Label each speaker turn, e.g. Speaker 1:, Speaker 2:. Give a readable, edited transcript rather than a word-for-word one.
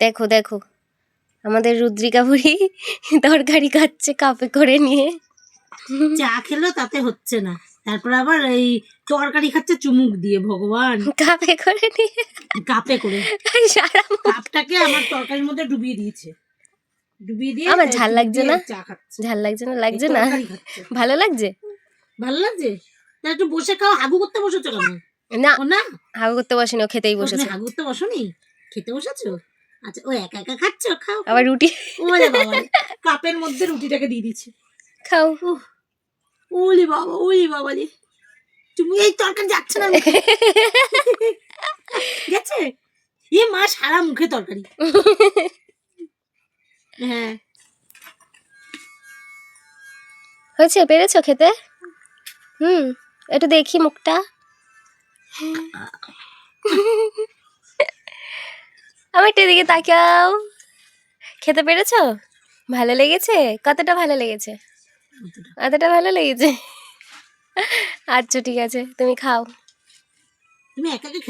Speaker 1: দেখো দেখো আমাদের রুদ্রিকা বুড়ি তরকারি খাচ্ছে কাপে করে নিয়ে।
Speaker 2: চা খেলো তাতে হচ্ছে না, তারপর আবার এই তরকারি খাচ্ছে চুমুক দিয়ে। ভগবান,
Speaker 1: কাপে করে নিয়ে
Speaker 2: কাপে করে
Speaker 1: সারা মুখ।
Speaker 2: কাপটাকে আমার তরকারির মধ্যে ডুবিয়ে দিয়েছে, ডুবিয়ে দিয়ে
Speaker 1: আমার ঝাল লাগছে না?
Speaker 2: চা খাচ্ছে।
Speaker 1: ঝাল লাগছে না?
Speaker 2: এই
Speaker 1: লাগছে না?
Speaker 2: তরকারি খাচ্ছে।
Speaker 1: ভালো লাগছে?
Speaker 2: ভালো লাগছে? তা একটু বসে খাও। হাগু করতে বসেছো কেন?
Speaker 1: না,
Speaker 2: ও না,
Speaker 1: হাগু করতে বসিনি, ও খেতেই
Speaker 2: ও তুমি
Speaker 1: বসেছে।
Speaker 2: হাগু করতে বসোনি, খেতে বসেছো। আচ্ছা, ও একা একা খাচ্ছ, খাও।
Speaker 1: আবার রুটি
Speaker 2: ওরে বাবা, কাপের মধ্যে রুটিটাকে দিয়ে দিচ্ছে।
Speaker 1: খাও।
Speaker 2: ওলি বাবা, ওলি বাবা রে, তুমি এই তরকারি যাচ্ছে না মুখে। গেছে? এ মা, সারা মুখে তরকারি। হ্যাঁ,
Speaker 1: হয়েছে? পেরেছো খেতে? একটু দেখি মুখটা। আমার একটু এদিকে তাকাও। খেতে পেরেছো? ভালো লেগেছে? কতটা ভালো লেগেছে? এতটা ভালো লেগেছে? আচ্ছা ঠিক আছে, তুমি খাও।
Speaker 2: তুমি একা একা খেতে